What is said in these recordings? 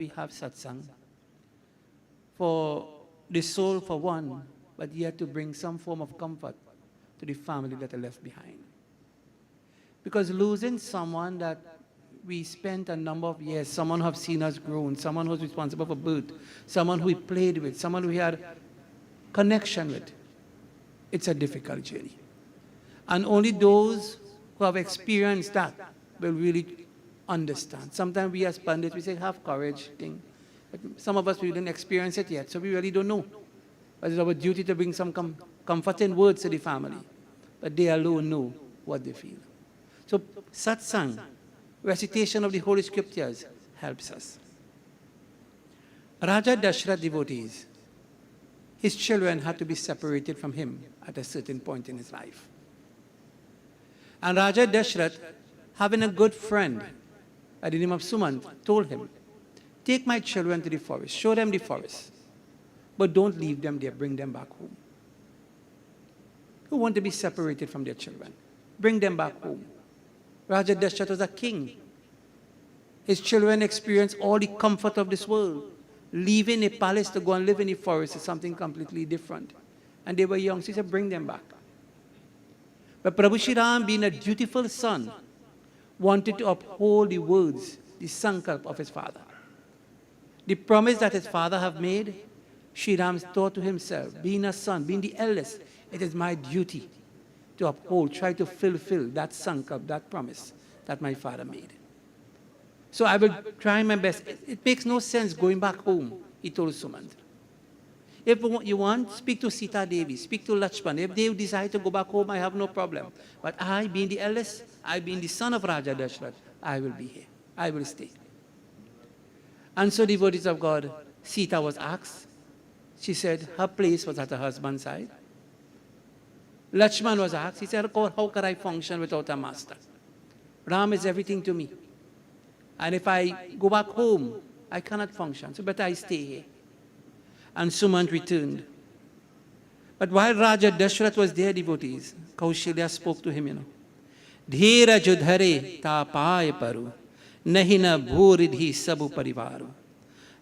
we have satsang for the soul for one, but yet to bring some form of comfort to the family that are left behind. Because losing someone that we spent a number of years, someone who have seen us grown, someone who's responsible for birth, someone who we played with, someone we had connection with, it's a difficult journey. And only those who have experienced that will really understand. Sometimes we as pundits, we say, have courage, thing. But some of us, we didn't experience it yet, so we really don't know. But it's our duty to bring some comforting words to the family. But they alone know what they feel. So satsang, recitation of the Holy Scriptures, helps us. Raja Dashrath devotees, his children had to be separated from him at a certain point in his life. And Raja Dashrath, having a good friend by the name of Sumant, told him, take my children to the forest, show them the forest, but don't leave them there, bring them back home. Who want to be separated from their children? Bring them back home. Raja Dashrath was a king. His children experienced all the comfort of this world. Leaving a palace to go and live in the forest is something completely different. And they were young, so he said, bring them back. But Prabhu Shri Ram, being a dutiful son, wanted to uphold the words, the sankalp of his father. The promise that his father have made, Shri Ram thought to himself, being a son, being the eldest, it is my duty to uphold, try to fulfill that sankalp, that promise that my father made. So I will try my best. It makes no sense going back home, he told Sumant. If you want, speak to Sita Devi, speak to Lakshman. If they decide to go back home, I have no problem. But I, being the eldest, I being the son of Raja Dashrath, I will be here. I will stay. And so, devotees of God, Sita was asked. She said her place was at her husband's side. Lakshman was asked. He said, how can I function without a master? Ram is everything to me. And if I go back home, I cannot function. So better I stay here. And Sumant returned. But while Raja Dashrath was there, devotees, Kaushalya spoke to him, Dhira judhare tapaya paru, nahina bhuridhi sabu parivaru.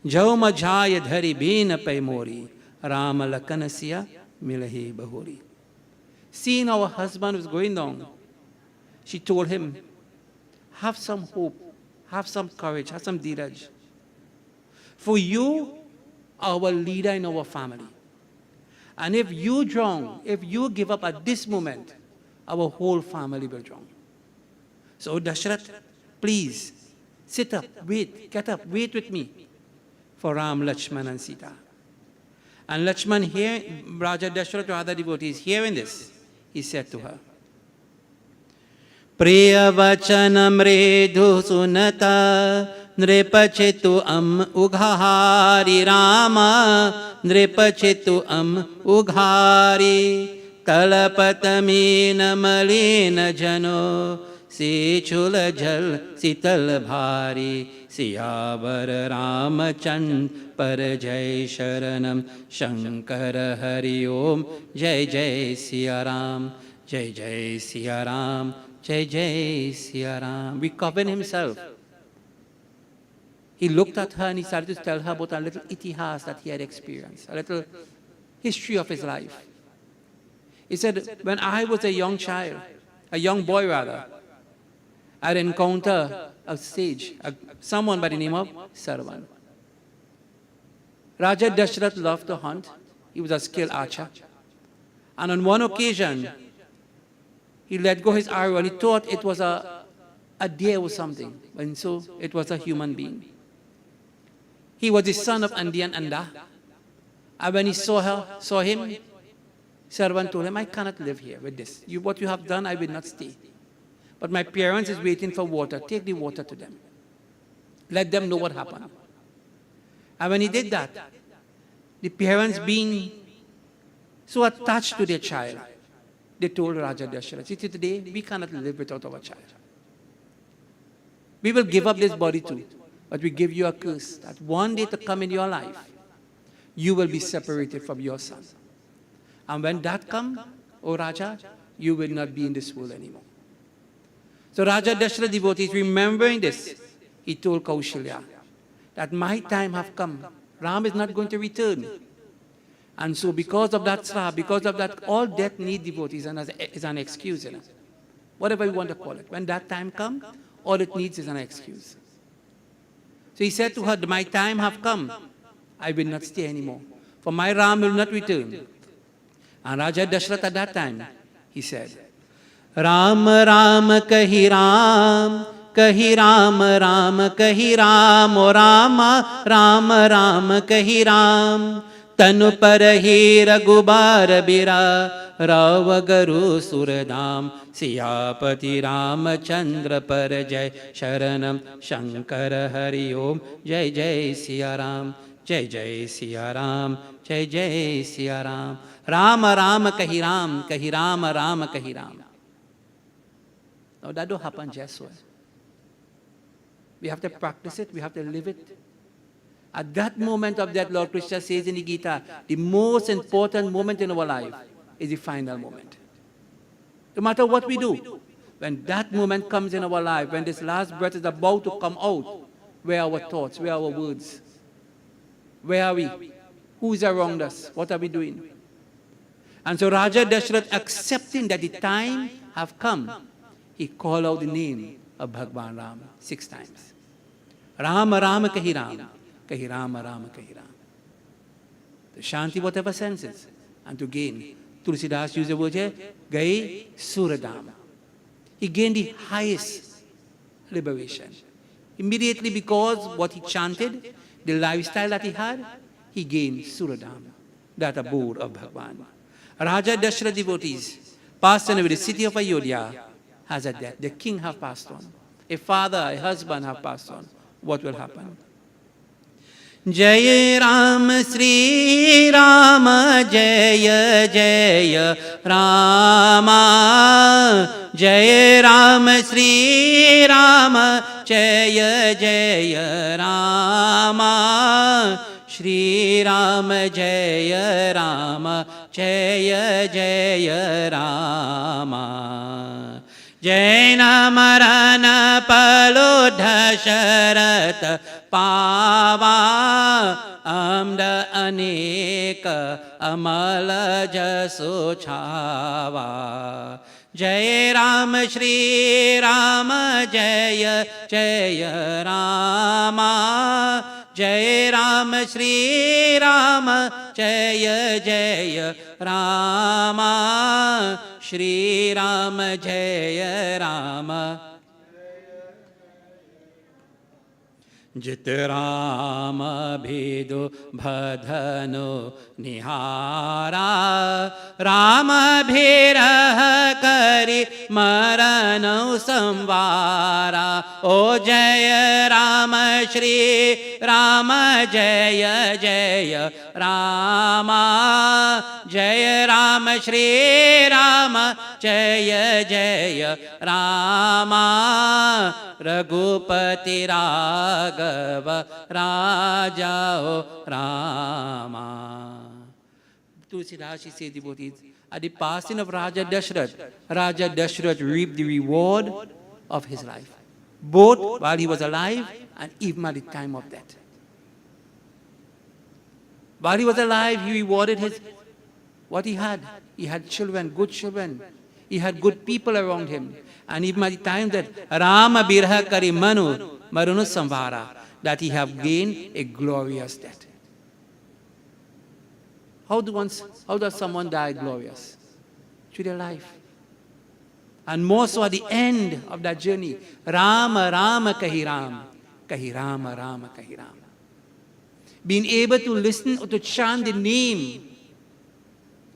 Jauma jaya dhari bena paimori, Rama lakanasya milahi bahuri. Seeing our husband was going down, she told him, have some hope, have some courage, have some dheeraj. For you, our leader in our family. And if you drown, if you give up at this moment, our whole family will drown. So Dashrath, please, sit up, wait, get up, wait with me for Ram, Lakshman and Sita. And Lakshman here, Raja Dashrath to other devotees, hearing this, he said to her, Priya vachana mridhu sunata nripachitu ughari Rama nripachitu ughari talapatamina malina jano si chula jal sital bhari siyavar Ramachand par jai sharanam shankar hari om jai jai siya ram jai jai siya ram jai jai siya ram. We covered himself. He looked at her and he started to tell her about a little itihas that he had experienced, a little history of his life. He said, when I was a young child, a young boy rather, I had encountered a sage, someone by the name of Sarvan. Raja Dashrath loved to hunt. He was a skilled archer. And on one occasion, he let go his arrow and he thought it was a deer or something. And so it was a human being. He was the son of Andi and Anda. And when he saw him, Sarvan told him, I cannot live here with this. What you have done, I will not stay. But my parents is waiting for water. Take the water to them. Let them know what happened. And when he did that, the parents being so attached to their child, they told Raja Dashrath, see, today we cannot live without our child. We will give up this body too, but we give you a curse that one day to come in your life, you will be separated from your son. And when that comes, O Raja, you will not be in this world anymore. So Raja Dashrath devotees, remembering this, he told Kaushalya that my time have come. Ram is not going to return. And so because of that srab, because of that, all death need devotees is an excuse. Whatever you want to call it. When that time comes, all it needs is an excuse. So he said to her, my time have come. I will not stay anymore. For my Ram will not return. And Raja Dashrath at that time, he said, Ram Ram kahi Ram, kahi Ram Ram kahi Ram, O Rama Ram Ram kahi Ram. Tanu parahi Raghubar Bira, Rava Garu Suradam, Siyapati Ramachandra Parajay, Sharanam Shankara Hari Om, Jai Jai Siya Ram, Jai Jai Siya Ram, Jai Jai Siya Ram. Rama Rama kahi Ram, kahi Rama Rama kahi Ram. Now that don't happen just so. We have to practice it, we have to live it. At that moment of that, Lord Krishna says in the Gita, the most important moment in our life is the final moment. No matter what we do, when that moment comes in our life, when this last breath is about to come out, where are our thoughts, where are our words? Where are we? Who is around us? What are we doing? And so Raja Dashrath, accepting that the time have come, he called out the name of Bhagwan Ram 6 times. Rama Rama kahi Ram, kahi Rama Rama kahi Ram. To shanti whatever senses, and to gain. Tulsidas used the word here, Gai Suradam. He gained the highest liberation. Immediately because what he chanted, the lifestyle that he had, he gained Suradam, that abode of Bhagwan. Raja Dashrath devotees passed on over the city of Ayodhya has a death. The king have passed on. A father, a husband have passed on. What will happen? Jai Ram Sri Rama Jaya Jaya Rama Jai Ram Sri Rama Jaya Jaya Rama Shri Rama Jaya Rama Jaya Jaya Rama Jaina Marana Palodha Sharat Pava Amda Aneka Amala Jaso Chava Jai Ram Shri Rama Jaya Jaya Rama Jai Ram Shri Rama Jaya Jaya Rama Shri Rama Jaya Rama Jit Rama Bhidu Bhadhano Nihara Rama Bhiraha Kari Marano Samvara O Jaya Rama Shri Rama Jaya Jaya Rama Jaya Rama Shri Rama Jaya Jaya Rama Raghupati Raghava Raja O Rama. Tulsidas, she said, devotees, at the passing of Raja Dashrath reaped the reward of his life, both while he was alive and even at the time of death. While he was alive, he rewarded what he had. He had children, good children. He had good people around him. And even at the time that Rama Birha Kari Marunu Samvara, that he have gained a glorious death. How does someone die glorious? Through their life. And more so at the end of that journey, Rama Rama kahi Ram, kahi Rama Rama kahi Ram. Being able to listen or to chant the name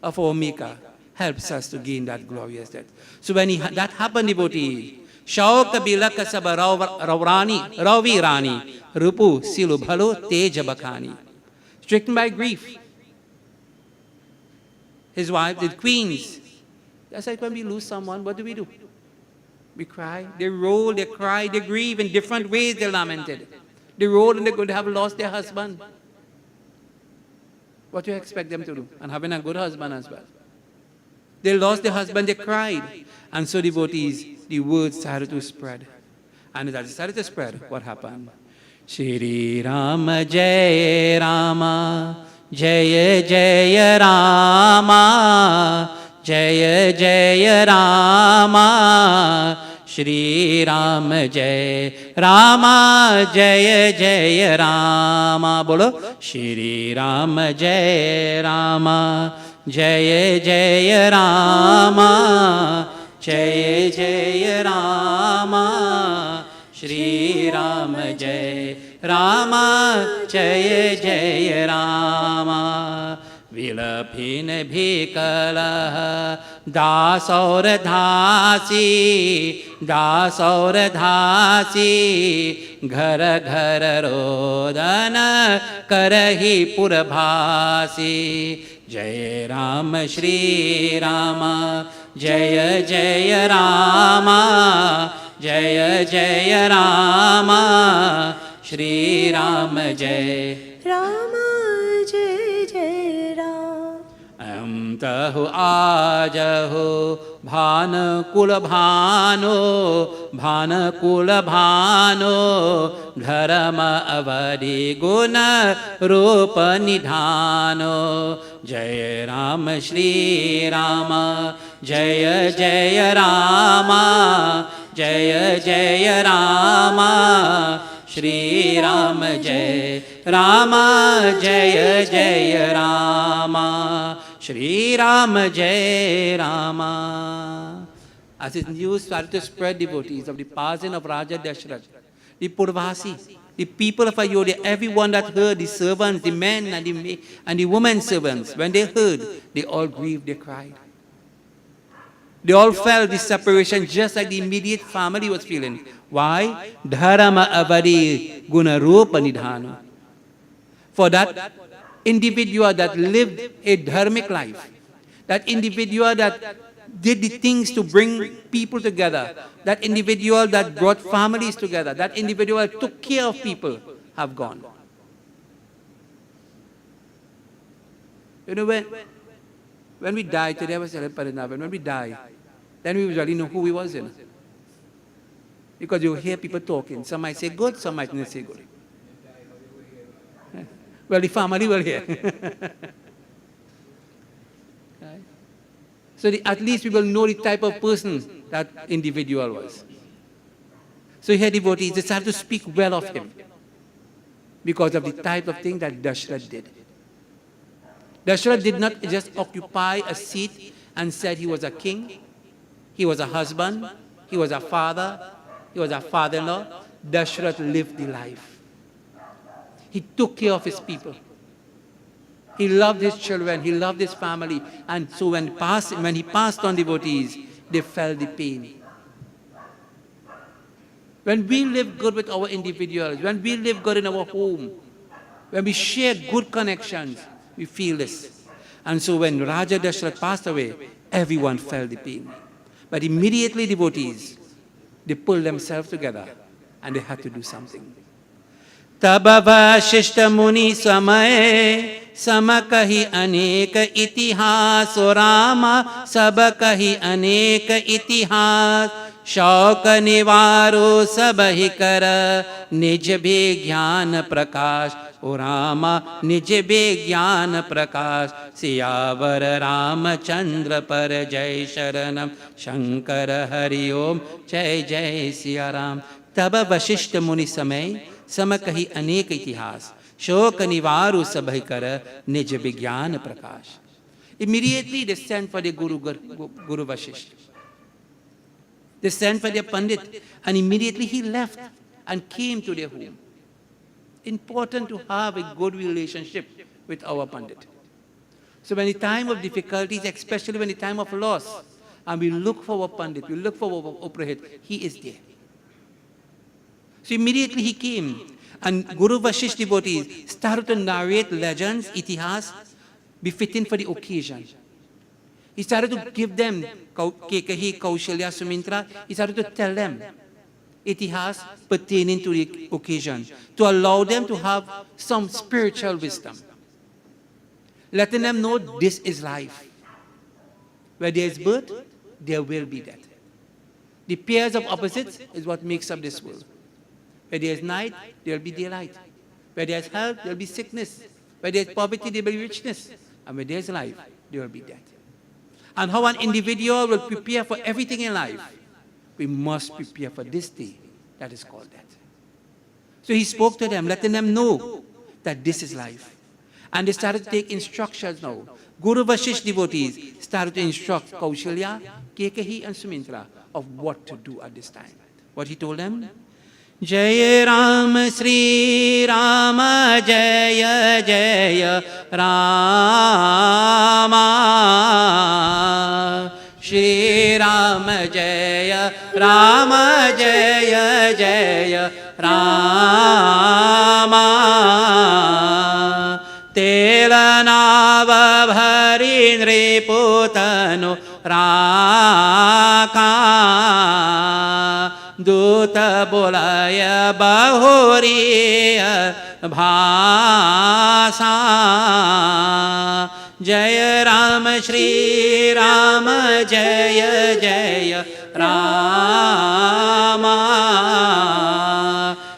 of our Maker helps us to gain that glorious death. So when that happened, devotee, Shauka Bilaka Saba Ravi Rani, Rupu Silu Bhalo Teja Bakani. Stricken by grief. His wife, the queens. That's like when we lose someone, what do? We cry, they roll, they cry, they grieve in different ways, they lamented. They roll and they could have lost their husband. What do you expect them to do? And having a good husband as well. They lost their husband, they cried. And so devotees, the word started to spread. And as it started to spread, what happened? Shri Rama Jai Rama, Jaya Jaya Rama, Jaya Jaya Rama, Shri Rama Jai Rama, Jaya Jaya Rama. Bolo, Shri Rama Jai Rama, Jaya Jaya Rama, Jaya Jaya Rama, Shri Rama Jai Rama, Jaya Jaya Rama. विलपिन भी कलह दास और धासी, दास और धासी, घर घर रोदन करही पुरभासी. जय राम श्री राम, जय जय राम, जय जय राम, श्री राम जय राम, जय जय राम. तहु आजहु भान कुल भानो, भान कुल भानो, धर्म अवधि गुण रूप निधानो. जय राम श्री राम, जय जय राम, जय जय राम, श्री राम जय राम, जय जय Ram, Shri Rama Jai Rama. As his news started to spread, devotees of the passing of Raja Dashrath, the Purvasi, the people of Ayodhya, everyone that heard, the servants, the men and the women servants, when they heard, they all grieved, they cried. They all felt the separation just like the immediate family was feeling. Why? Dharma avadi guna rupa nidhana. For that individual that lived a dharmic life, that individual that did the things to bring people together, that individual that brought families together, that individual that took care of people, have gone. You know, when we die, today I was telling Parinavan, when we die, then we really know who we was in. Because you hear people talking. Some might say good, some might not say good. Well, the family will hear. Right? So at least we will know the type of person that individual was. So here devotees decided to speak well of him because of the type of thing that Dashrath did. Dashrath did not just occupy a seat and said he was a king, he was a husband, he was a father, he was a father-in-law. Dashrath lived the life. He took care of his people. He loved his children, he loved his family. And so when he passed on devotees, they felt the pain. When we live good with our individuals, when we live good in our home, when we share good connections, we feel this. And so when Raja Dashrath passed away, everyone felt the pain. But immediately devotees, they pulled themselves together and they had to do something. तब वशिष्ठ मुनि समय सम कही अनेक इतिहास, राम सब कही अनेक इतिहास. शौक निवारो सब ही कर निज विज्ञान प्रकाश. ओ रामा निज विज्ञान प्रकाश. सियावर रामचंद्र पर जय शरणम शंकर हरि ओम जय जय सिया राम. तब वशिष्ठ मुनि समय सम कही अनेक इतिहास. शोक निवारु सब कर निज विज्ञान प्रकाश. Immediately they sent for the Guru Vasishtha. They sent for their Pandit, and immediately he left and came to their home. Important to have a good relationship with our Pandit. So when the time of difficulties, especially when the time of loss, and we look for our Pandit, we look for our Uprahit, he is there. So immediately he came, and Guru Vasishtha devotees started to narrate legends, itihas, befitting for the occasion. He started to give them, Kekahi, Kaushalya, Sumintra, he started to tell them itihas pertaining to the occasion, to allow them to have some spiritual wisdom. Letting them know this is life. Where there is birth, there will be death. The pairs of opposites is what makes up this world. Where there is night, there will be daylight. Where there is health, there will be sickness. Where there is poverty, there will be richness. And where there is life, there will be death. And how an individual will prepare for everything in life, we must prepare for this day that is called death. So he spoke to them, letting them know that this is life. And they started to take instructions now. Guru Vashish devotees started to instruct Kaushalya, Kekahi and Sumintra of what to do at this time. What he told them? Jaya Ram Sri Rama Jaya Jaya Rama Shri Rama Jaya Rama Jaya Jaya Rama Telanava Bhari Nriputanu Raka Duta Bolaya Bahuriya Bhasa Jaya Ram Shri Rama Jaya Jaya Rama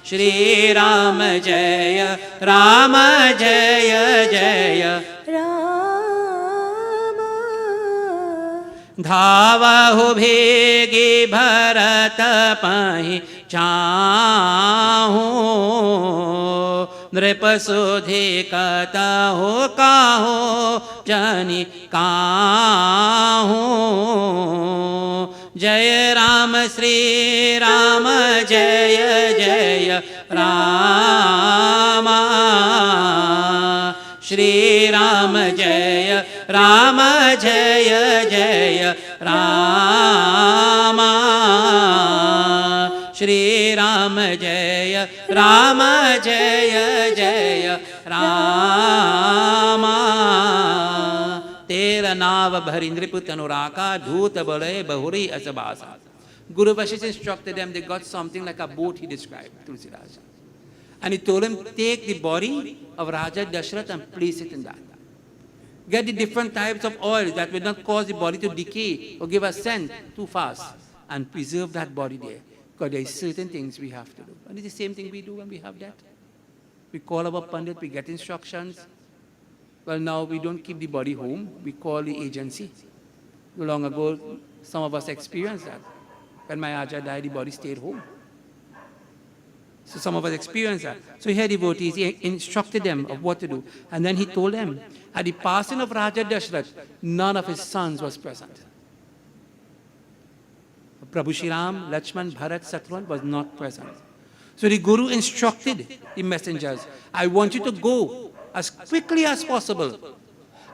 Shri Rama Jaya Rama Jaya Jaya धावहु भेगी Bharat पहि चाहूं नृप सुधि कतहु काहू जनि काहूं जय राम श्री राम जय जय रामा श्री राम जय राम जय जय रामा श्री राम जय राम जय जय रामा तेल नाव भरि नृपुत अनुराका धूत बलय बहुरी असबासा. Guru Vashishtha instructed them. They got something like a boat, he described, Tulsidas. And he told him, take the body of Raja Dashrath and place it in that. Get the different types of oil that will not cause the body to decay or give a scent too fast, and preserve that body there. Because there are certain things we have to do. And it's the same thing we do when we have that. We call our Pandit, we get instructions. Well, now we don't keep the body home, we call the agency. Long ago, some of us experienced that. When my Aja died, the body stayed home. So some of us experienced that. So he had devotees, he instructed them of what to do. And then he told them, at the passing of Raja Dashrath, none of his sons was present. Prabhu Shri Ram, Lakshman, Bharat, Satsangh was not present. So the Guru instructed the messengers, I want you to go as quickly as possible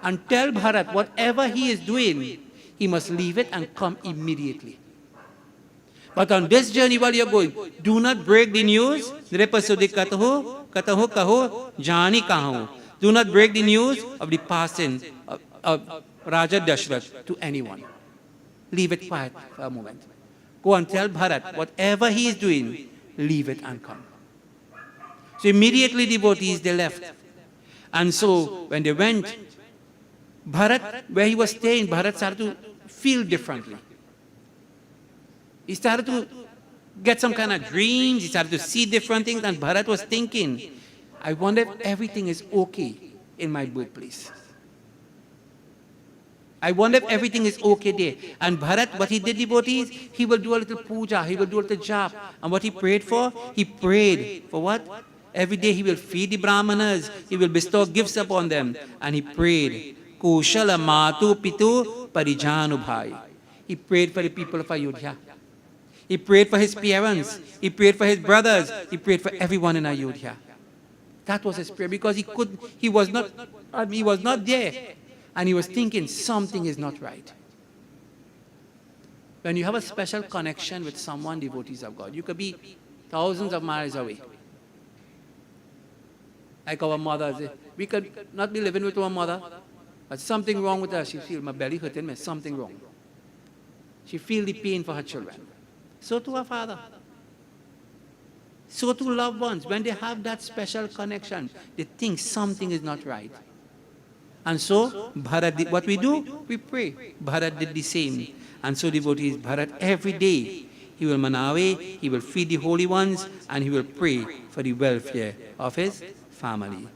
and tell Bharat whatever he is doing, he must leave it and come immediately. But on this journey while you're going, do not break the news. Do not break the news of the passing of Raja Dashrath to anyone. Leave it quiet for a moment. Go and tell Bharat, whatever he is doing, leave it and come. So immediately devotees, they left. And so when they went, Bharat, where he was staying, Bharat started to feel differently. He started to get some kind of dreams, he started to see different things, and Bharat was thinking, I wonder if everything is okay in my birthplace. I wonder if everything is okay there. And Bharat, what he did, devotees, he will do a little puja, he will do a little jap. And what he prayed for? He prayed for what? Every day he will feed the brahmanas, he will bestow gifts upon them. And he prayed, Kushala Matu Pitu Parijanu Bhai. He prayed for the people of Ayodhya. He prayed for his parents. He prayed for his brothers. He prayed for everyone in Ayodhya. That was his prayer because he was not there. And he was thinking something is not right. When you have a special connection with someone, devotees of God, you could be thousands of miles away. Like our mother, we could not be living with our mother, but something wrong with her. She feels my belly hurting me, something wrong. She feels the pain for her children. So to her father. So to loved ones, when they have that special connection, they think something is not right. And so, Bharat did what we do, we pray. Bharat did the same. And so devotees, Bharat every day, He will manavi, he will feed the holy ones, and he will pray for the welfare of his family.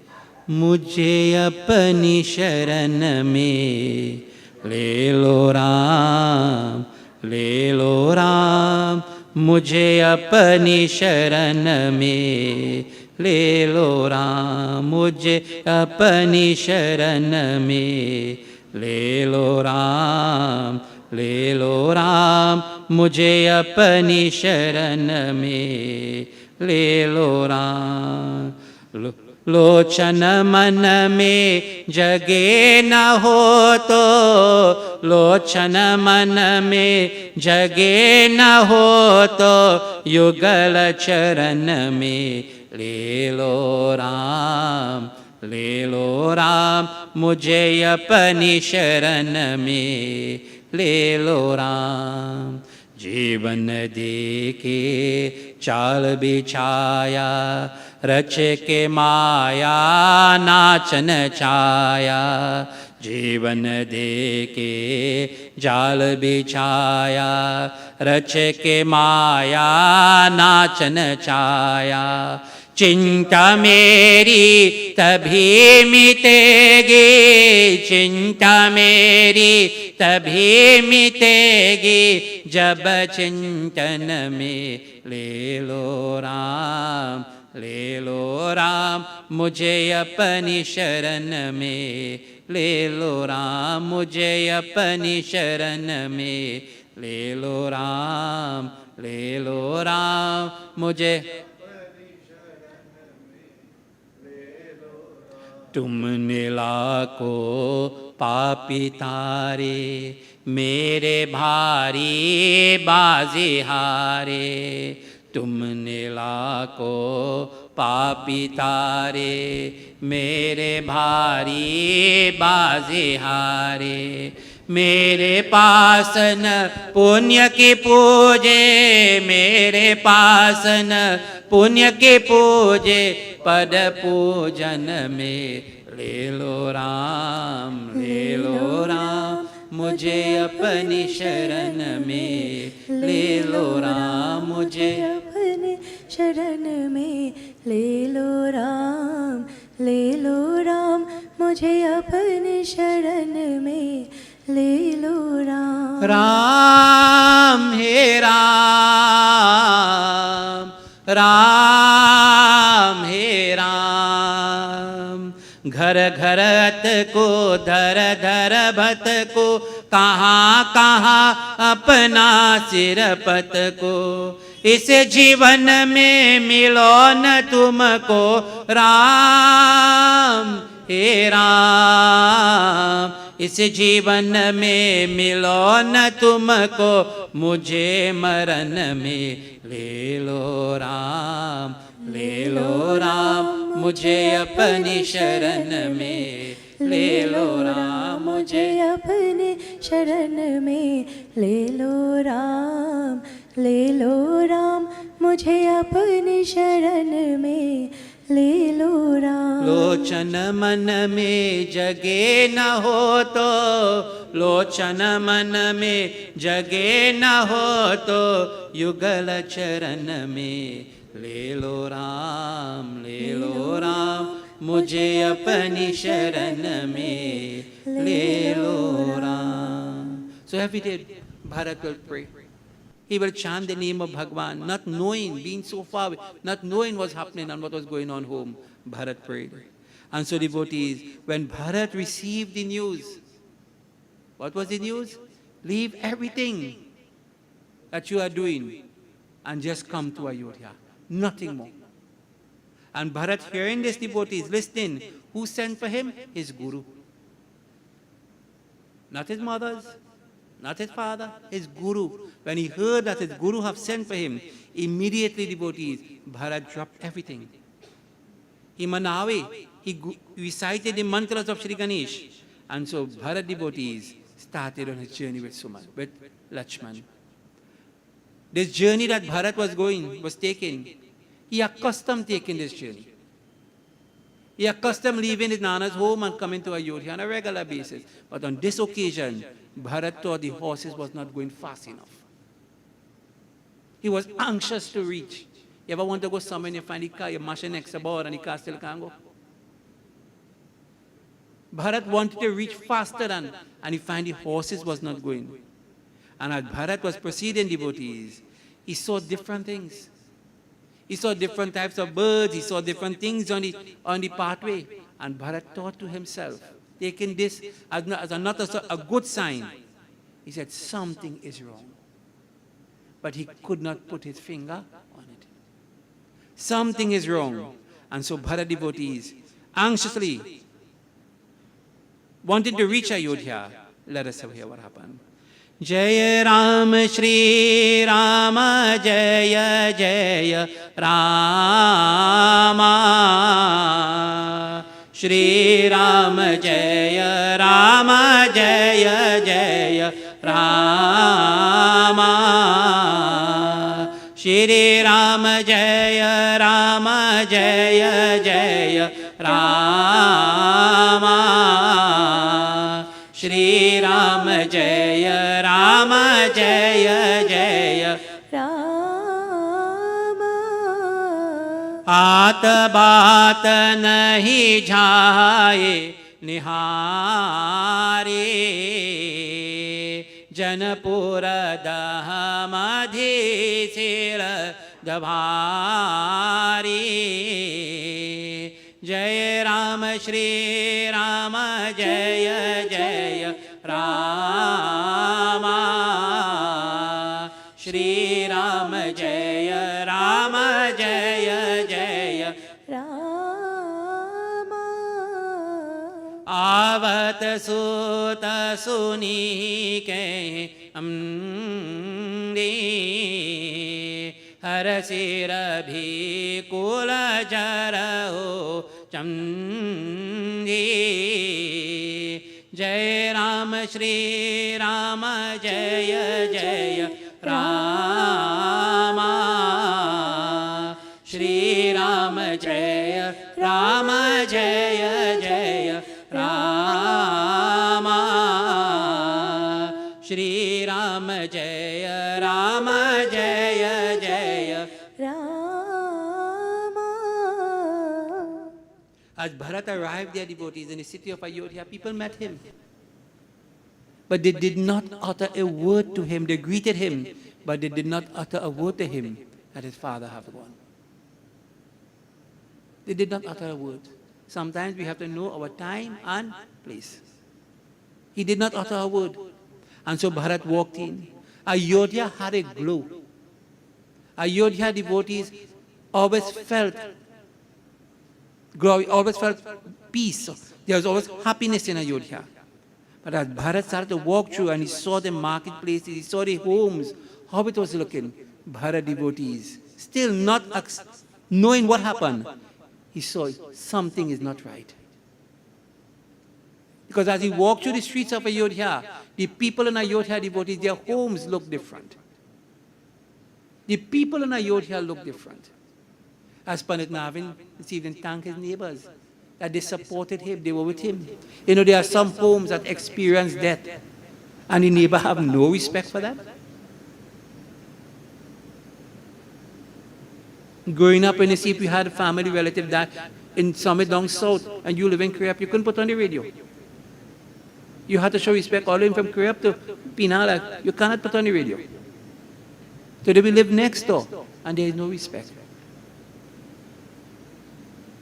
Mujhe apni sharan mein le lo Ram, le lo Ram. Mujhe apni sharan mein le lo Ram. Mujhe apni sharan mein le lo Ram, ले लो राम. मुझे अपनी शरण में ले लो राम. लोचन मन में जगे न हो तो, लोचन मन में जगे न हो तो, युगल चरण में ले लो राम, ले लो राम. मुझे अपनी शरण में ले लो राम. जीवन दे के चाल बिछाया, रच के माया नाचन छाया. जीवन दे के जाल बिछाया, रच के माया नाचन छाया. चिंता मेरी तभी मिटेगी, चिंता मेरी तभी मिटेगी, जब चिंतन में ले लो राम, ले लो राम. मुझे अपनी शरण में ले लो राम. मुझे अपनी शरण में ले लो राम, ले लो राम. मुझे तुमने लाखों पापी तारे, मेरे भारी बाजी हारे. तुमने लाखों पापी तारे, मेरे भारी बाजी हारे. मेरे पास न पुण्य की पूजे, मेरे पास न पुण्य की पूजे, पद पूजन में ले लो राम, ले लो राम. मुझे अपनी शरण में ले लो राम. मुझे अपनी शरण में ले लो राम, ले लो राम. मुझे अपनी शरण में ले लो राम. राम हे राम, राम हे राम. घर घर अत को, धर धर भत को, कहाँ कहाँ अपना सिर पत को. इस जीवन में मिलो न तुमको राम हे राम. इस जीवन में मिलो न तुमको, मुझे मरण में ले लो राम, ले लो राम. मुझे अपनी शरण में ले लो राम. मुझे अपनी शरण में ले लो राम, ले लो राम. मुझे अपनी शरण में ले लो राम. लोचन मन में जगे न हो तो, लोचन मन में जगे न हो तो, युगल चरण में ले लो राम, ले लो राम. मुझे अपनी शरण में ले लो Ram. So every day Bharat will pray. He will chant the name of Bhagwan, not knowing, being so far away, not knowing what's happening and what was going on home. Bharat prayed. And so devotees, when Bharat received the news, what was the news? Leave everything that you are doing and just come to Ayodhya. Nothing more. And Bharat, hearing this, devotees, listening, who sent for him? His guru. Not his mothers, not his father, his guru. When he heard that his guru have sent for him, immediately, devotees, Bharat dropped everything. He manavi, he recited the mantras of Shri Ganesh. And so Bharat, devotees, started on his journey with Lakshman. This journey that Bharat was taking, he accustomed taking this journey. He accustomed leaving his Nana's home and coming to Ayodhya on a regular basis. But on this occasion, Bharat thought the horses was not going fast enough. He was anxious to reach. You ever want to go somewhere and you find the car, you mash it next to the board and the car still can't go? Bharat wanted to reach faster and he found the horses was not going. And as Bharat was proceeding, devotees, he saw different things. He saw different types of birds, he saw different things on the pathway. And Bharat thought to himself, taking this as not a good sign, he said, something is wrong. But he could not put his finger on it. Something is wrong. And so Bharat devotees, anxiously wanted to reach Ayodhya. Let us hear what happened. Jaya Ram Shri Rama Jaya Jaya Rama Shri Rama Jaya Rama Jaya Jaya Rama Shri Rama Jaya Rama Jaya Jaya Rama Shri Rama Jaya Rama Jaya Jaya Rama. आत बात नहीं जाए निहारे जनपुर दहमधि सिर दभारी जय राम श्री राम जय जय राम श्री राम जय राम जय जय Rama. आवत सुत सुनी के अम्री हर सिर भी कुल जर हो चंदी जय राम श्री राम जय जय राम श्री राम जय राम जय जय राम श्री राम जय राम जय जय Rama. As Bharat arrived there, devotees, in the city of Ayodhya, people met him. But they did not utter a word to him. They greeted him, but they did not utter a word to him that his father had gone. They did not utter a word. Sometimes we have to know our time and place. He did not utter a word. And so Bharat walked in. Ayodhya had a glow. Ayodhya devotees always felt glory, always felt peace. There was always happiness in Ayodhya. But as Bharat started to walk through and he saw the marketplaces, he saw the homes, how it was looking, Bharat devotees, still not knowing what happened, he saw something is not right. Because as he walked through the streets of Ayodhya, the people in Ayodhya devotees, their homes look different. The people in Ayodhya look different. As Pandit Navin this evening thanked his neighbors that they supported him, they were with him. You know, there are some homes that experience death and the neighbor have no respect for that. Growing up in the city, if you had a family relative that in Summit down south and you live in Korea, you couldn't put on the radio. You had to show respect all the way from Korea to Pinala. You cannot put on the radio. So they will live next door and there is no respect.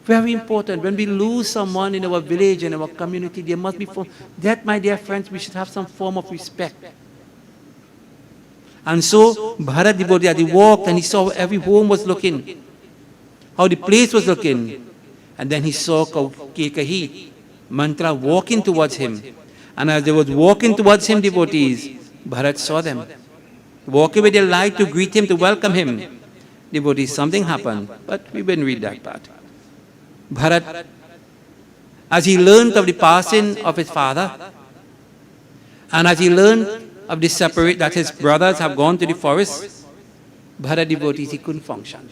Very important. When we lose someone in our village, in our community, there must be, that, my dear friends, we should have some form of respect. And so, Bharat devotee, as he walked and he saw how every home was looking, how the place was looking, and then he saw Kekahi, Mantra, walking towards him. And as they was walking towards him, devotees, Bharat saw them, walking with their light to greet him, to welcome him. Devotees, something happened, but we didn't read that part. Bharat, as he learned of the passing of his father, and as he learned of the separate, that his brothers have gone to the forest, Bharat devotees, he couldn't function.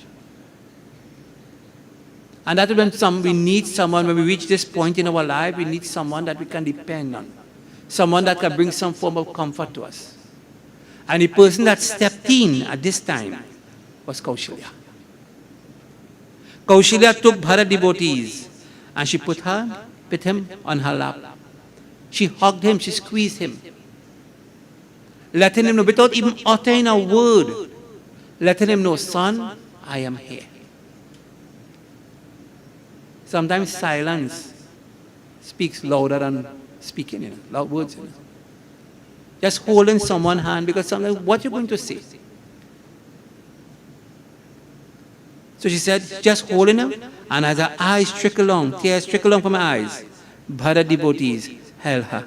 And that is when we need someone, when we reach this point in our life, we need someone that we can depend on. Someone that can bring some form of comfort to us. And the person that stepped in at this time was Kaushalya. Kaushalya took Bharat devotees and she put him on her lap. She hugged him, she squeezed him, letting him know, without even uttering a word, letting him know, son, I am here. Sometimes silence speaks louder than speaking, loud words. Just holding someone's hand, because sometimes what you're going to say. So she said, just holding him, and as her eyes trickle down, tears trickle down from her eyes, Bharat devotees held her.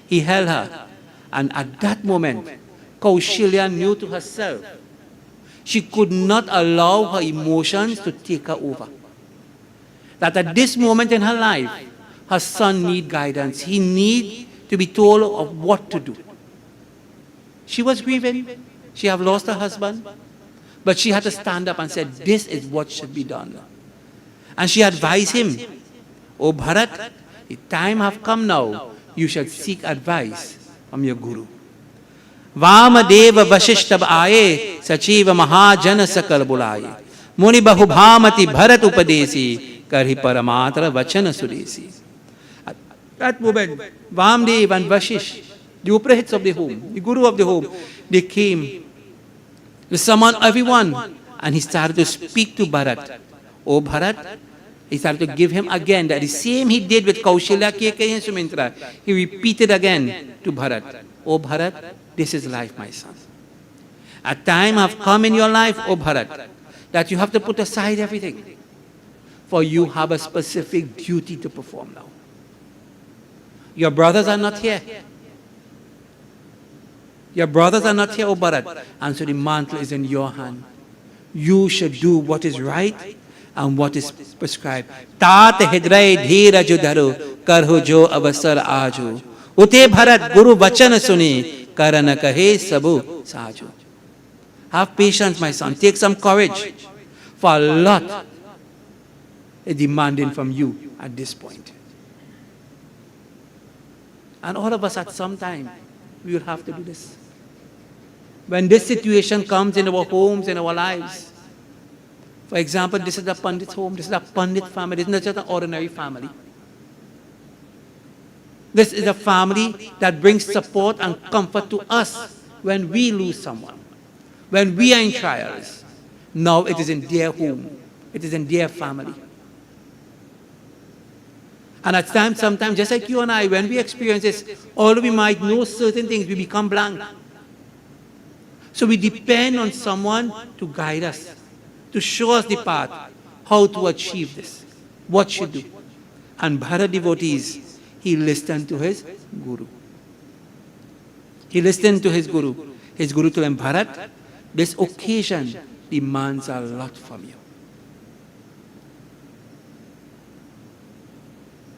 He held her, and at that moment, Kaushalya knew to herself, she could not allow her emotions to take her over. That at this moment in her life, her son needs guidance. He needs to be told of what to do. She was grieving. She had lost her husband. But she had to stand up and said, this is what should be done. And she advised him, O Bharat, the time have come now, you should seek advice from your guru. Vamadeva Vashishtab aaye, Sachiva Mahajana Sakal bulaye. Muni Bahu Bhamati Bharat Upadesi, Karhi Paramatra Vachana Sudesi. At that moment, Vamdev and Vashish, the Uprahits of the home, the Guru of the home, they came to summon everyone, and he started to speak to Bharat. O Bharat, he started to give him again that the same he did with Kaushalya, Kekai and Sumintra. He repeated again to Bharat. O Bharat, this is life, my son. A time have come in your life, O Bharat, that you have to put aside everything. For you have a specific duty to perform now. Your brothers are not here. Your brothers are not here, O Bharat. And so the mantle is in your hand. You should do what is right and what is prescribed. Tat hidray dhira judharu karho jo avasar ajo. Ute Bharat Guru Vachana suni karana kahe sabu sajo. Have patience, my son. Take some courage. For a lot is demanding from you at this point. And all of us at some time, we will have to do this. When this situation comes in our homes, in our lives, for example, this is a Pandit's home, this is a Pandit family, this is not just an ordinary family. This is a family that brings support and comfort to us when we lose someone, when we are in trials. Now it is in their home, it is in their family. And at times, sometimes, just like you and I, when we experience this, although we might know certain things, we become blank. So we depend on someone to guide us, to show us the path, how to achieve this, what should do. And Bharat devotees, he listened to his guru. He listened to his guru. His guru told him, Bharat, this occasion demands a lot from you.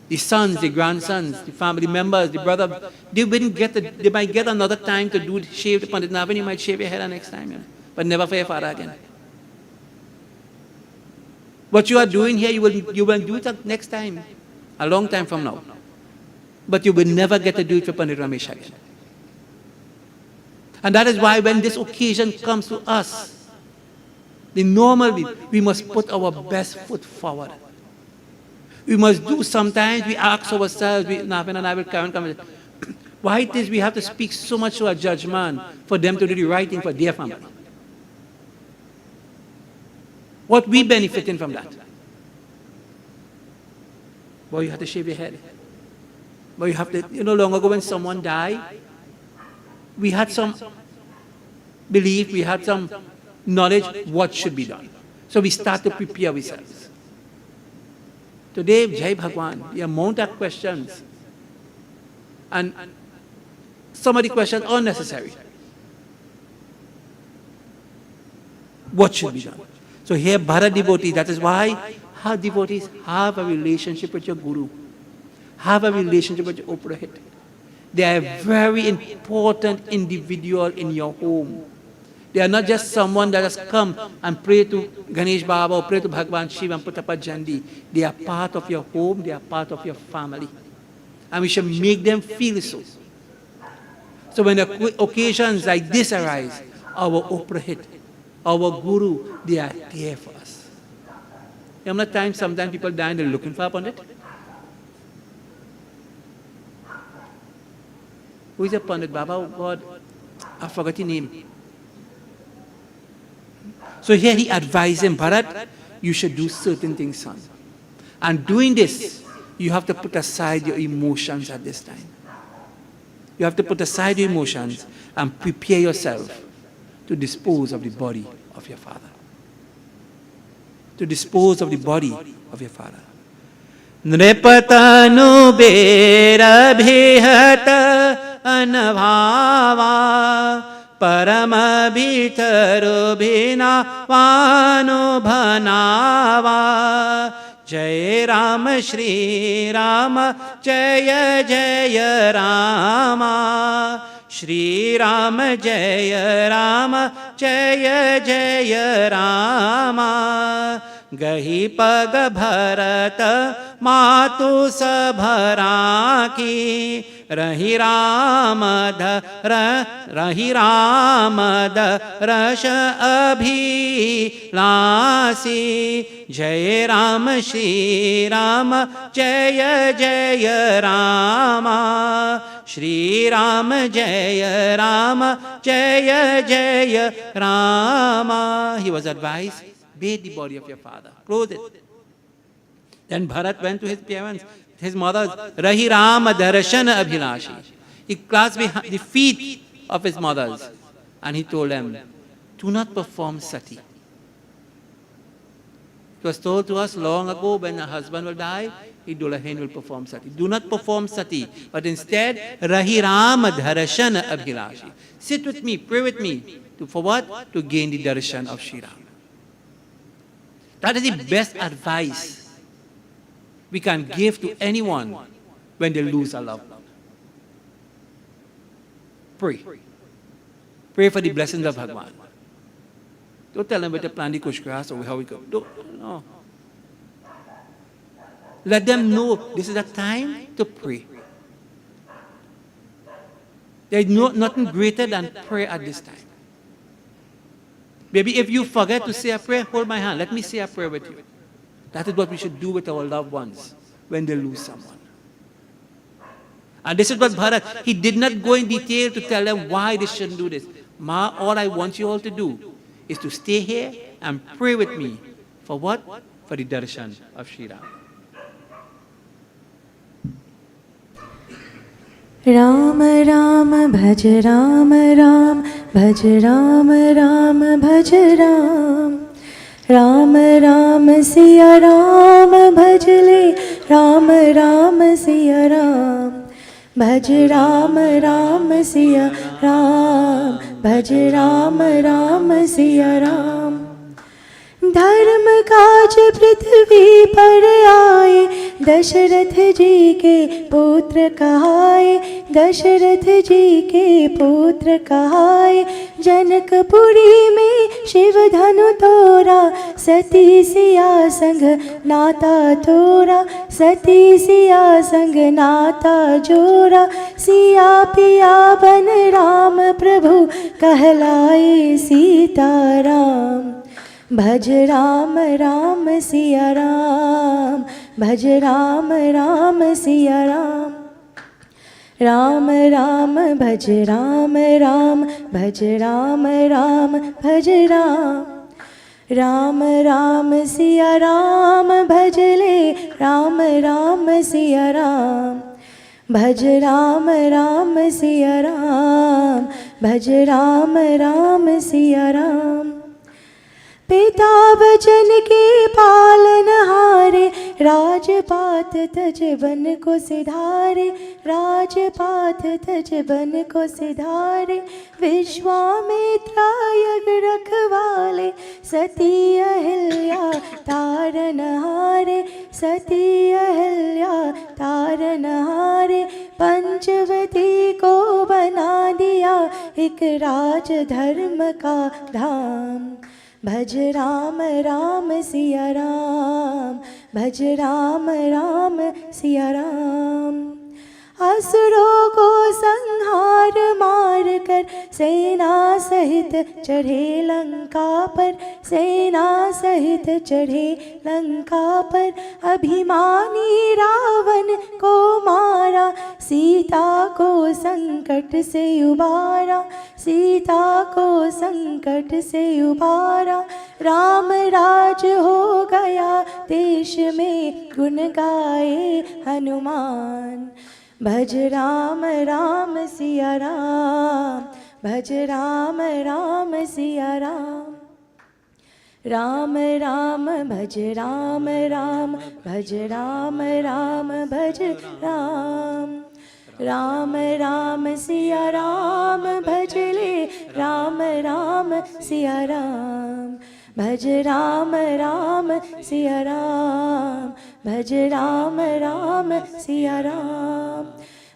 The sons, the grandsons, the family members, the brother, they might get another time to shave the Pandit Navin, you might shave your hair next time, but never for your father again. What you are doing here, you will do it next time, a long time from now. But you will never get to do it for Pandit Ramesh again. And that is why when this occasion comes to us, we must put our best foot forward. We must do sometimes, we ask ourselves, Navin and I will come, why it is we have to speak so much to our judgment for them to do the right thing for their family? What we benefiting from that? Boy, you have to shave your head. Boy, you have to, long ago when someone died, we had some belief, we had some knowledge what should be done. So we start to prepare ourselves. Today, Jai Bhagwan, the amount of questions, and some of the questions are unnecessary. What should be done? So here, Bharat devotee, that is why our devotees have a relationship with your Guru, have a relationship with your Uprahit. They are a very important individual in your home. They are not just someone that has come and pray to Ganesh Baba or pray to Bhagwan Shiva and put up a jandi. They are part of your home, they are part of your family. And we should make them feel so. So when occasions like this arise, our Uprahit, our Guru, they are there for us. You know, sometimes people die and they're looking for a Pandit. Who is a Pandit? Baba, oh God, I forgot his name. So here he advised him, Bharat, you should do certain things, son. And doing this, you have to put aside your emotions at this time. You have to put aside your emotions and prepare yourself to dispose of the body of your father. To dispose of the body of your father. Nripatanu bera bhihata anabhava Parama bhitaru bhina vanu bhanava Jai Rama Shri Rama Jaya Jaya Rama Shri Rama Jaya Rama Jaya Jaya Rama Gahi pag Bharat Matu sabhara ki Rahi Rama Rasha Abhilasi Jai Rama Shri Rama Jaya Jaya Rama Shri Rama Jaya Rama Jaya Jaya Rama. He was advised, bathe the body of your father, clothe it. Then Bharat went to his parents, his mother's, Rahi Rama Darshana Abhilashi. He clasped the feet of his mothers and he told them, do not perform sati. It was told to us long ago when a husband will die, the Dulahin will perform sati. Do not perform sati, but instead, Rahi Rama Darshana Abhilashi. Sit with me, pray with me. For what? To gain the darshan of Shri Ram. That is the best advice we can give to anyone when they lose a loved one. Pray. Pray for the blessings of Bhagwan. Don't tell them where to plant the kush grass or how we go. No. Let them know this is a time to pray. There is nothing greater than prayer at this time. Maybe if you forget to say a prayer, hold my hand. Let me say a prayer with you. That is what we should do with our loved ones when they lose someone. And this is what Bharat, he did not go in detail to tell them why they shouldn't do this. Ma, all I want you all to do is to stay here and pray with me. For what? For the darshan of Shri Ram. Ram Ram Bhaj Ram Ram Bhaj Ram Ram Bhaj Ram Ram Ram Siya Ram Bhaj Le Ram Ram Siya Ram Bhaj Ram Ram Siya Ram Bhaj Ram Ram Siya Ram धर्म काज पृथ्वी पर आए दशरथ जी के पुत्र कहाए दशरथ जी के पुत्र कहाए जनकपुरी में शिव धनु तोरा सती सिया संग नाता तोरा सती सिया संग नाता जोरा सिया पिया बन राम प्रभु कहलाए सीताराम भज राम राम सिया राम भज राम राम सिया राम राम राम भज राम राम भज राम राम भज राम राम राम सिया राम भज ले राम राम सिया राम भज राम राम सिया राम भज राम राम सिया राम पिता वचन के पालन हारे राजपाथ तज बन को सिधारे राजपाथ तज बन को सिधारे विश्वामित्रा यज्ञ रखवाले सती अहिल्या तारन हारे सती अहिल्या तारन हारे पंचवती को बना दिया एक राज धर्म का धाम भज राम राम सिया राम भज राम राम सिया राम असुरों को संहार मार कर सेना सहित चढ़े लंका पर, सेना सहित चढ़े लंका पर। अभिमानी रावण को मारा, सीता को संकट से उबारा, सीता को संकट से उबारा। राम राज हो गया देश में, गुण गाए हनुमान। भज राम राम सिया राम, भज राम राम सिया राम। राम राम भज राम राम, भज राम राम भज राम। राम राम सिया राम, भज ले राम राम सिया राम। भज राम राम सिया राम, भज राम राम सिया राम।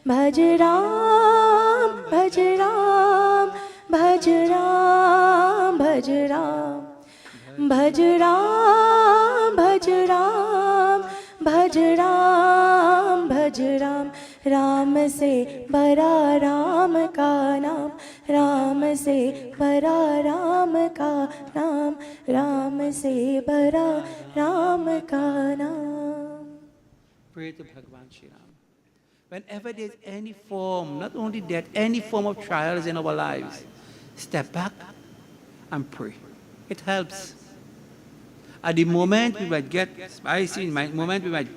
भज राम भज राम, भज राम भज राम। भज राम भज राम, भज राम भज राम। राम से बड़ा राम का नाम, राम से बड़ा राम का नाम, राम से बड़ा राम का नाम। Pray to Bhagavan Shri Ram. Whenever there's any form, not only that, any form of trials in our lives, step back and pray. It helps. At the moment we might get spicy, in the moment we might,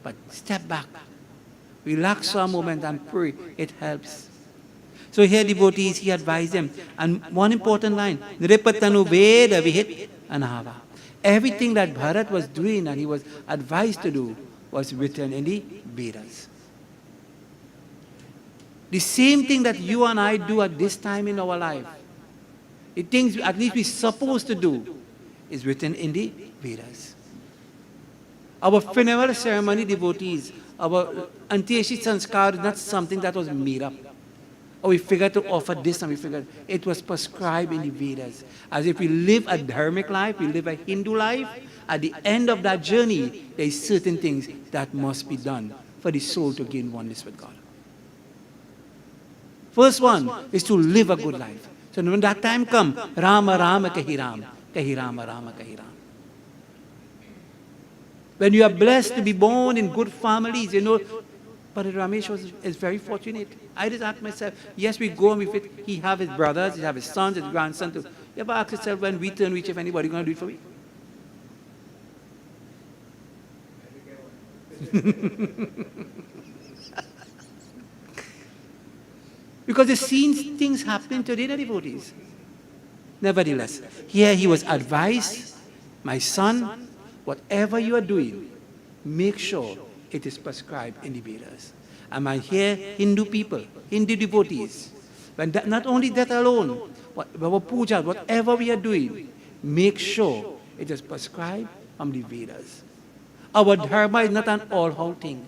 but step back. Relax for a moment and pray. It helps. So here devotees, he advised them. And one important line, Nripatanu Veda Vihit Anahava. Everything that Bharat was doing and he was advised to do was written in the Vedas. The same thing that you and I do at this time in our life, the things at least we're supposed to do, is written in the Vedas. Our funeral ceremony, devotees, our Antyeshi Sanskar is not something that was made up. Or we figured to offer this and we figured it was prescribed in the Vedas. As if we live a dharmic life, we live a Hindu life, at the end of that journey, there are certain things that must be done for the soul to gain oneness with God. First one is to live a good life. So when that time comes, Rama Rama Kahi Ram, Kahi Rama Rama Kahi Ram. When you are blessed to be born in good families, but Ramesh is very fortunate. I just ask myself, yes, we go and we fit. He have his brothers, he have his sons, his grandson too. You ever ask yourself when we turn rich, if anybody going to do it for me? Because the seen things happen today, the devotees. Nevertheless, here he was advised, my son, whatever you are doing, make sure it is prescribed in the Vedas. And I hear Hindu people, Hindu devotees, when that, not only that alone, our puja, whatever we are doing, make sure it is prescribed from the Vedas. Our dharma is not an all-out thing.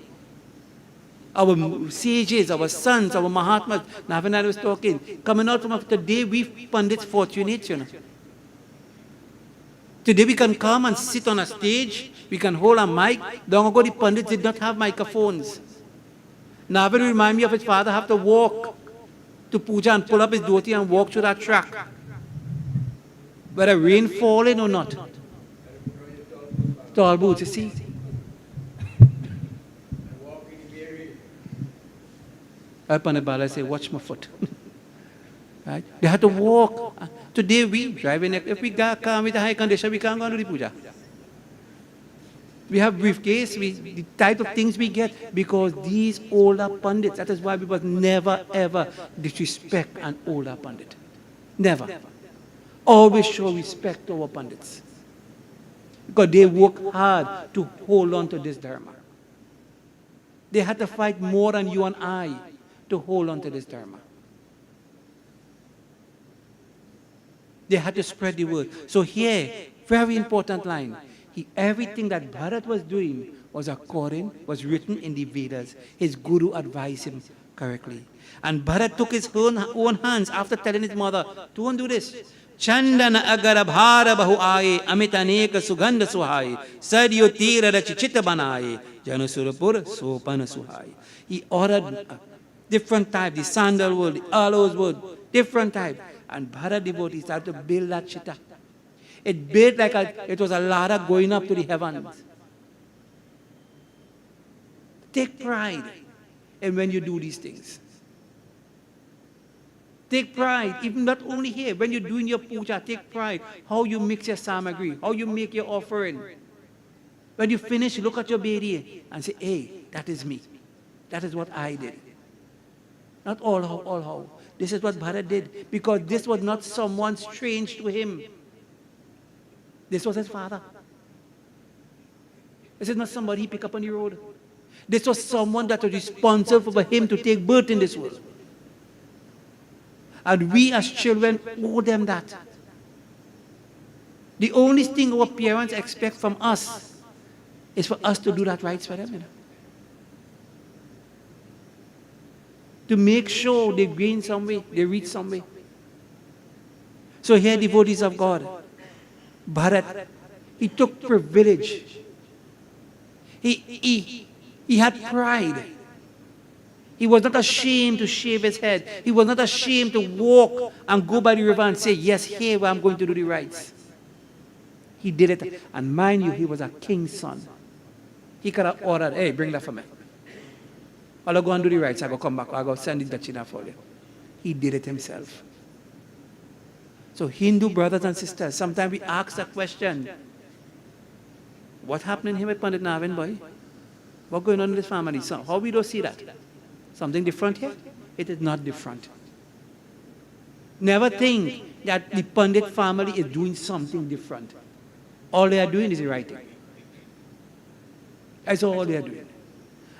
Our sages, our sons, our Mahatmas, Navin was talking, coming out from today, we pundits fortunate, Today we can come and sit on a stage, we can hold a mic. Long ago the pundits did not have microphones. Navin remind me of his father have to walk to puja and pull up his dhoti and walk through that track. Whether rain falling or not. Tall boots, you see. Up on the bar, I say, watch my foot. Right? They had to walk. Today we driving. If we got car with a high condition, we can't go and do the puja. We have briefcase, the type of things we get because these older pundits, that is why we must never ever disrespect an older pundit. Never. Always show respect to our pundits. Because they work hard to hold on to this dharma. They had to fight more than you and I to hold on to this dharma. They had to spread the word. So here, very important line. Everything that Bharat was doing was written in the Vedas. His guru advised him correctly. And Bharat took his own hands after telling his mother, don't do this. Chandana agara bhara bahu aaye, amit aneka sugandha suhaye, sadyo tira rachi chitta banaye, Janasurapur Sopana Suhai. He ordered different types, the sandalwood, the aloes wood, different types. And Bharat devotees started to build that chitta. It built like it was a ladder going up to the heavens. Take pride in when you do these things. Take pride, even not only here, when you're doing your puja, take pride how you mix your samagri, how you make your offering. When you finish, look at your bedi and say, hey, that is me. That is what I did. Not all how. This is what Bharat did, because this was not someone strange to him. This was his father. This is not somebody he picked up on the road. This was someone that was responsible for him to take birth in this world. And we as children owe them that. The only thing our parents expect from us is for us to do that right for them. To make sure they gain some way, they reach some way. So here, devotees of God, Bharat, he took privilege. He had pride. He was not ashamed to shave his head. He was not ashamed to walk and go by the river and say, yes, here I'm going to do the rites. He did it. And mind you, he was a king's son. He could have ordered, hey, bring that for me. I'll go and do the rites. I'll go come back. I'll go send the dachina for you. He did it himself. So Hindu brothers and sisters, sometimes we ask that question. What happened here with Pandit Navin, boy? What's going on in this family? So how we don't see that? Something different here? It is not different. Never think that the Pandit family is doing something different. All they are doing is writing. That's all they are doing.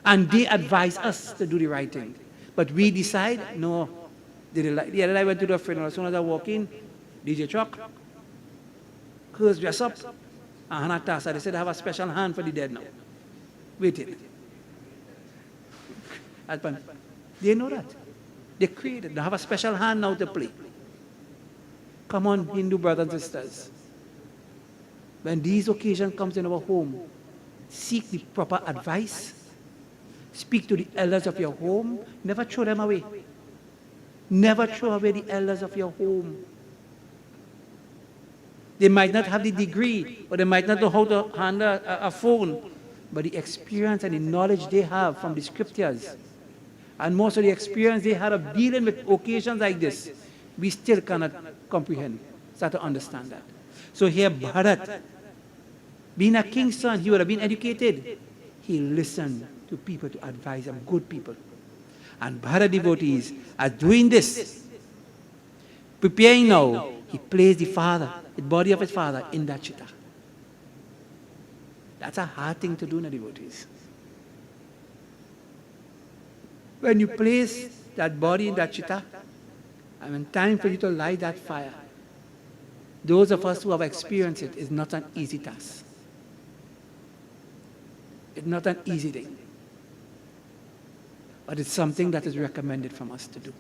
And they advise us to do the right thing. But we decide, no. The other day I went to the funeral. As soon as I walk in, DJ Chuck, girls dress up, and Hannah Tassa, they said I have a special hand for the dead now. Wait it. They know that. They created. They have a special hand now to play. Come on, Hindu brothers and sisters. When these occasions comes in our home, seek the proper advice. Speak to the elders of your home. Never throw them away. Never throw away the elders of your home. They might not have the degree, or they might not know how to handle a phone, but the experience and the knowledge they have from the scriptures, and most of the experience they had of dealing with occasions like this, we still cannot comprehend, start to understand that. So here Bharat, being a king's son, he would have been educated. He listened to people, to advise them, good people. And Bharat devotees are doing this, preparing now. He placed the father, the body of his father, in that chitta. That's a hard thing to do, na devotees. When you place that body in that chitta, and when time for you to light that fire, those of us who have experienced it, is not an easy task. It's not an easy thing. But it's something that is recommended from us to do.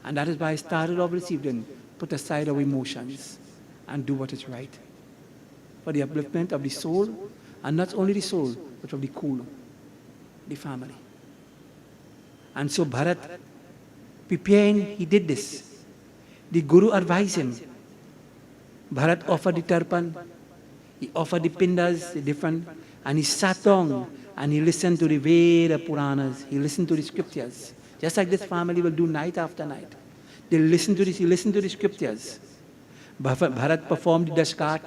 And that is why I started off this evening, put aside our emotions and do what is right. For the upliftment of the soul, and not only the soul, but of the kulu, the family. And so Bharat, preparing, he did this. The Guru advised him. Bharat offered the tarpan, he offered the pindas, the different, and he sat down and he listened to the Veda Puranas, he listened to the scriptures, just like this family will do night after night. They listen to this, he listened to the scriptures. Bharat performed the dashkat,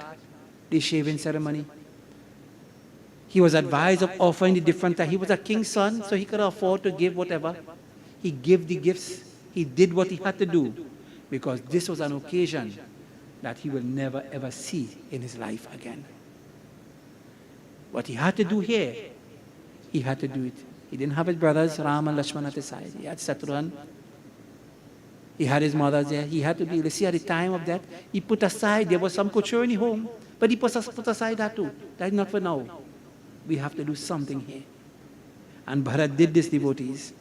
the shaving ceremony. He was advised of offering the different types. He was a king's son, so he could afford to give whatever. He gave the gifts. He did what he had to do, because this was an occasion that he will never ever see in his life again. What he had to do here, he had to do it. He didn't have his brothers, Ram and Lakshman, at his side. He had Shatrughan. He had his mother there. He had to be, let's see, at the time of that, he put aside, there was some couture in the home, but he put aside that too. That is not for now. We have to do something here. And Bharat did this, devotees.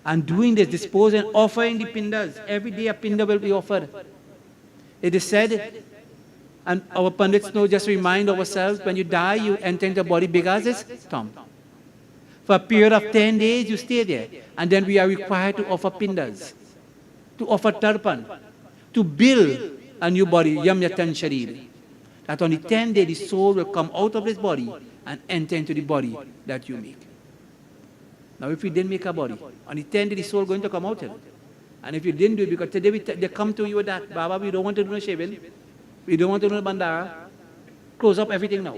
And doing this, disposing, offering the pindas. Every day a pinda will be offered. It is said And our pundits know, just remind ourselves, when you die, you enter into a body big as this thumb. For a period of 10 days, you stay there. And then we are required to offer pindas, to offer tarpan, to build a new body, yam yatan sharir. That on the 10th day, the soul will come out of this body and enter into the body that you make. Now, if we didn't make a body, on the 10th day, the soul is going to come out here. And if you didn't do it, because today they come to you with that, Baba, we don't want to do no shaving, we don't want to do no bandara, close up everything now.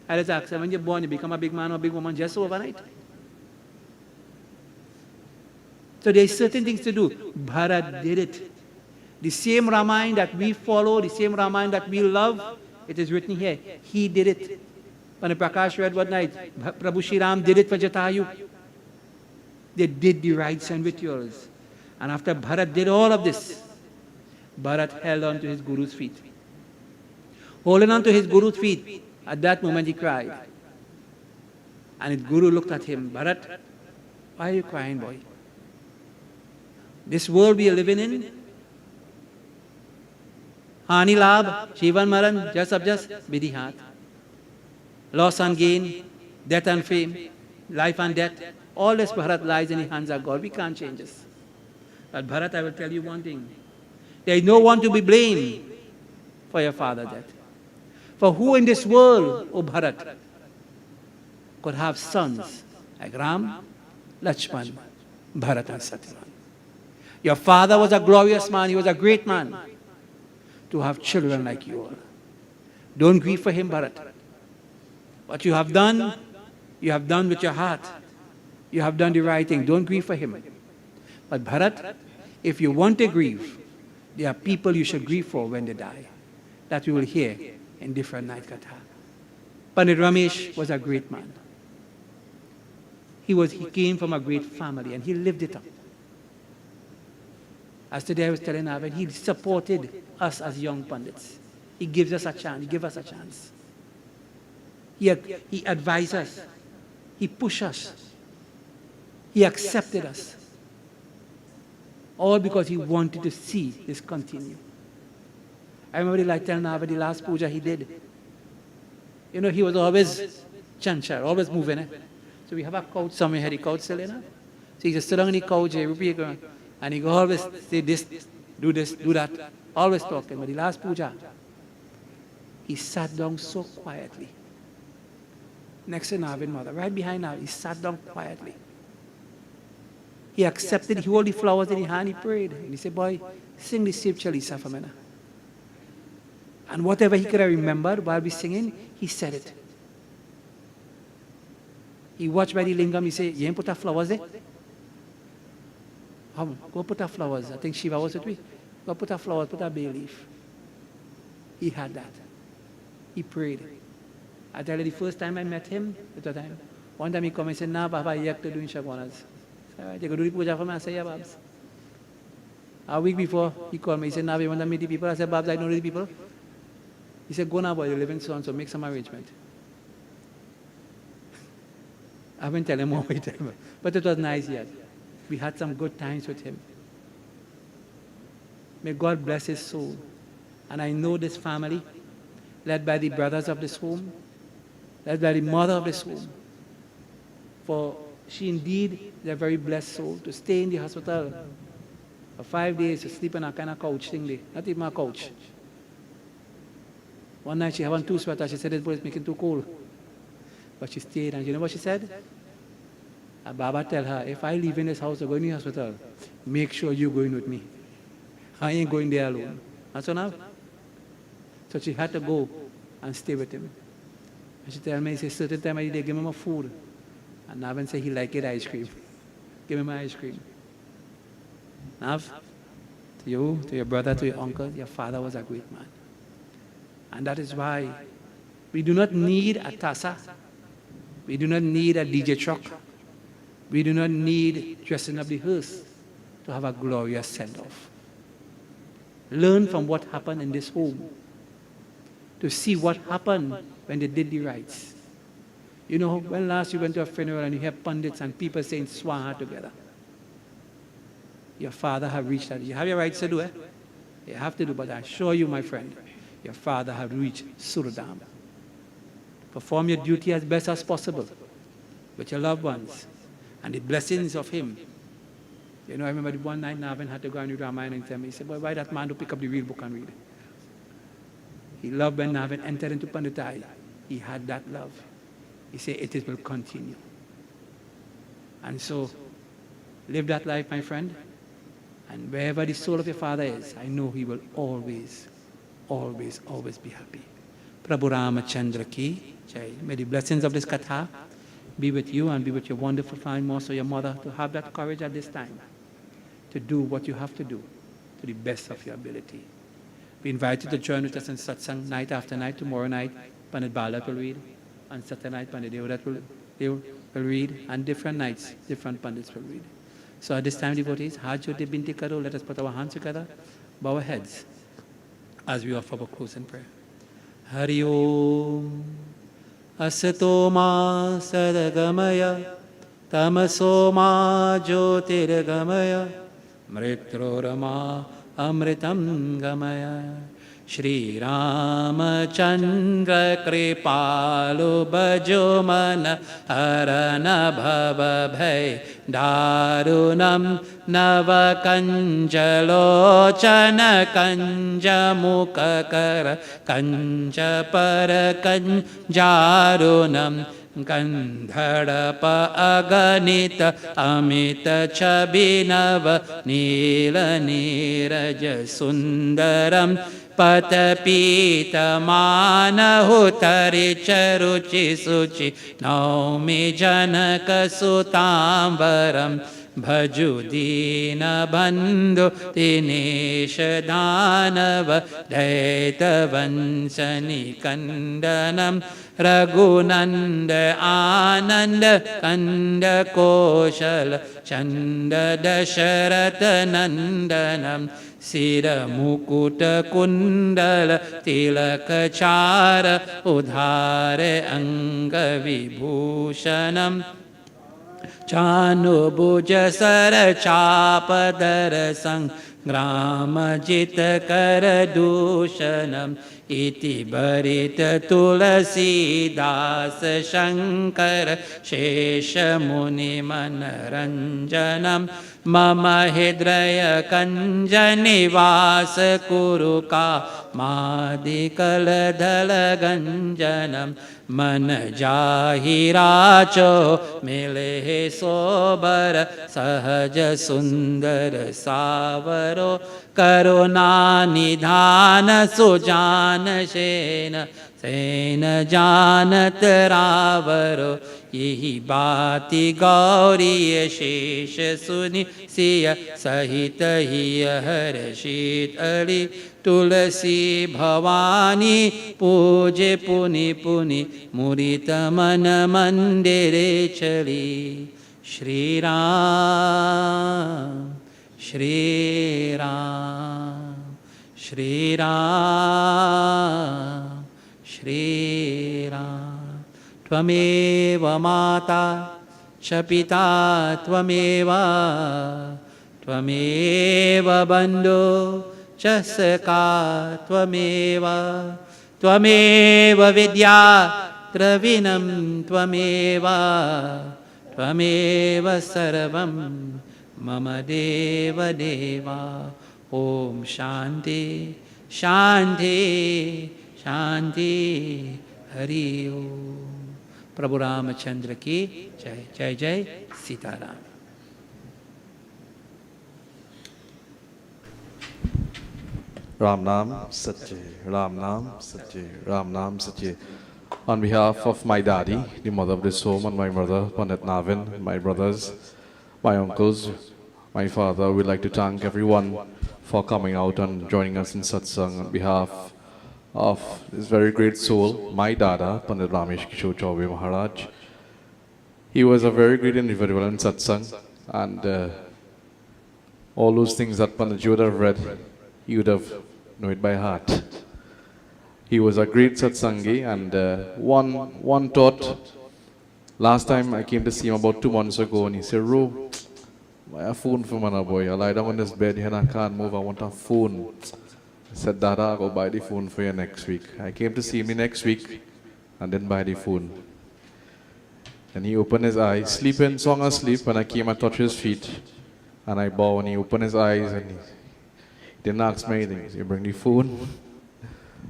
I just ask them, when you're born, you become a big man or a big woman just overnight. So there's certain things to do. Bharat did it. The same Ramayana that we follow, the same Ramayana that we love, it is written here. He did it. When Prakash read one night, Prabhu Shri Ram did it for Jatayu. They did the rites and rituals. And after Bharat did all of this, Bharat held on to his Guru's feet. Holding on to his Guru's feet, at that moment he cried. And his Guru looked at him, Bharat, why are you crying, boy? This world we are living in, Hani Labh, Shivan Maran, just Vidhi Hath. Loss and gain, death and fame, life and death, all this Bharat lies in the hands of God. We can't change this. But Bharat, I will tell you one thing. There is no one to be blamed for your father's death. For who in this world, O Bharat, could have sons like Ram, Lakshman, Bharat and Satsangh? Your father was a glorious man, he was a great man. To have children like you all. Don't grieve for him, Bharat. What you have done with your heart. You have done the right thing. Don't grieve for him. But Bharat, if you want to grieve, there are people you should grieve for when they die. That we will hear in different night katha. Pandit Ramesh was a great man. He came from a great family and he lived it up. As today I was telling Navin, he supported us as young pundits. He gives us a chance. He gave us a chance. He advised us. He pushed us. He accepted us. All because he wanted to see this continue. I remember like telling Navin the last puja he did. You know, he was always chanchar, always moving. So we have a couch somewhere here, the couch still in. So he just sit down on the couch, and he always say this, do that, always talking. But the last puja, he sat down so quietly. Next to Navin mother, right behind Navin, he sat down quietly. He accepted, he held the flowers in his hand, he prayed. And he said, boy, sing the Sip Chalisa for me. And whatever he could have remembered while we singing, he said it. He watched by the lingam, he said, you ain't put a flowers there? Go put a flowers. I think Shiva was with me. Go put a flowers, put a bay leaf. He had that. He prayed. I tell you, the first time I met him, one time he come and said, nah, Baba, you have to do in Shagwanas. I said, you go do the puja for me? I said, yeah, Babs. A week before, he called me. He said, nah, you want to meet the people? I said, Babs, I don't know the people. He said, go now, boy, you live in so make some arrangement. I haven't tell him more, but it was nice yet. We had some good times with him. May God bless his soul. And I know this family, led by the brothers of this home, led by the mother of this home, for she indeed is a very blessed soul to stay in the hospital for 5 days to sleep on a kind of couch thing there. Not even a couch. One night she had on 2 sweaters. She said it was making too cold. But she stayed, and you know what she said? Baba tell her, if I leave in this house or go in the hospital, make sure you're going with me. I ain't going there alone. And so now, so she had to go and stay with him. And she tell me, he said, certain time of the day, give him my food. And Navin said he liked ice cream. Give him my ice cream. Nav, to you, to your brother, to your uncle, your father was a great man. And that is why we do not need a tassa. We do not need a DJ truck. We do not need dressing up the hearse to have a glorious send-off. Learn from what happened in this home to see what happened when they did the rites. You know, when last you went to a funeral and you hear pundits and people saying Swaha together. Your father have reached out. You have your rights to do it. You have to do, but I assure you, my friend, your father has reached Suradam. Perform your duty as best as possible with your loved ones and the blessings of him. You know, I remember one night Navin had to go and read Ramayana and tell me, he said, boy, why that man to pick up the real book and read? He loved when Navin entered into Panditji. He had that love. He said, it will continue. And so, live that life, my friend. And wherever the soul of your father is, I know he will always, always, always be happy. Prabhu Ramachandra ki jai. May the blessings of this katha be with you and be with your wonderful family, also your mother, to have that courage at this time to do what you have to do to the best of your ability. We invite you to join with us in Satsangh night after night. Tomorrow night, Pandit Bharat will read. On Saturday night, Pandit Devdat will read. And different nights, different Pandits will read. So at this time, devotees, Hajjoti Binti Karo, let us put our hands together, bow our heads as we offer our closing prayer. Hari Om Asato Ma Sadagamaya Tamaso Ma Jyotirgamaya Mritro Rama Amritam Gamaya Shri Ramachandra Kripalu Bhajo Mana Harana Bhava Bhai Darunam Navakanjalochana Kanja Mukakara Kanja Parakanjarunam Gandharapa Aganita Amita Chabinava Nila Niraja Sundaram Patapita Manahutari Charuchi Suchi Naumi Janaka Sutambaram Bhajudina Bandhu Dinesha Dhanava Daita Vansani Kandanam Raghunanda Ananda Kanda Koshala Chanda Dasharatha Nandanam Sira Mukuta Kundala Tilakachara Udhare Anga Vibhushanam Chanu Bhuja Sara Chapadara Sang Grama Jita Karadushanam Iti Bharita Tulasi Dasa Shankara Shesha Muni Manaranjanam Mama Hidraya Kanjani Vasa Kuruka Madikala Dhala Ganjanam Mana Jahiracho Mile Sobara Sahaja Sundara Savaro Karuna Nidhana Sujana Shena Sena Janat Ravaro Yehi Bhati Gauri Shesha Suni Siya Sahita Hiya Harashit Ali Tulasi Bhavani Puje Puni Puni Murita Mana Mandire Chali Shri Ram Shri Ram Shri Ram Shri Ram Tvameva Mata Chapita Tvameva Tvameva Bandhu Chasaka Tvameva Tvameva Vidya Travinam Tvameva Tvameva Sarvam Mama Deva Deva Om Shanti Shanti Shanti Hari Om Prabhu Ramachandra ki Jai Jai Jai Sitaram. Ram Nam Satya, Ram Nam Satya, Ram Nam Satya. On behalf of my daddy, the mother of this home, and my mother, Pandit Navin, my brothers, my uncles, my father, we'd like to thank everyone for coming out and joining us in Satsang on behalf of this very great soul, my dada, Pandit Ramesh Kishore Maharaj. He was a very great individual in Satsang, and all those things that Pandit would have read, he would have known it by heart. He was a great Satsangi, and one thought, last time I came to see him about 2 months ago, and he said, Ro, my phone for my boy, I lie down on this bed here and I can't move, I want a phone. Said, Dada, I'll go buy the phone for you next week. I came to see me next week and didn't buy the phone. And he opened his eyes, sleeping, song asleep, and I came and touched his feet. And I bowed, and he opened his eyes, and he didn't ask me anything. He bring the phone.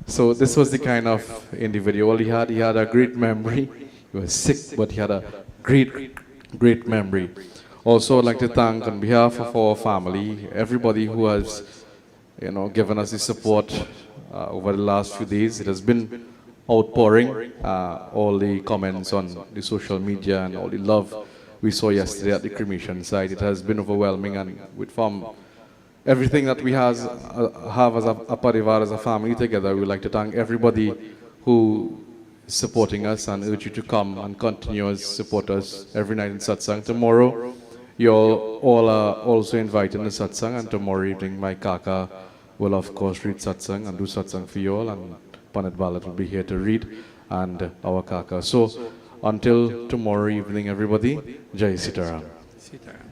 So this was the kind of individual he had. He had a great memory. He was sick, but he had a great memory. Also, I'd like to thank, on behalf of our family, everybody who has, given us the support over the last few days. It has been outpouring, all the comments on the social media and all the love we saw yesterday at the cremation site. It has been overwhelming, and from everything that we have as a parivar, as a family together, we would like to thank everybody who is supporting us and urge you to come and continue to support us every night in Satsangh. Tomorrow, you all are also invited to Satsangh, and tomorrow evening my kaka will of course read Satsangh and do Satsangh for you all, and Pandit Bharat will be here to read, and our kaka. So until tomorrow evening, everybody, Jai Sitaram. Sitaram.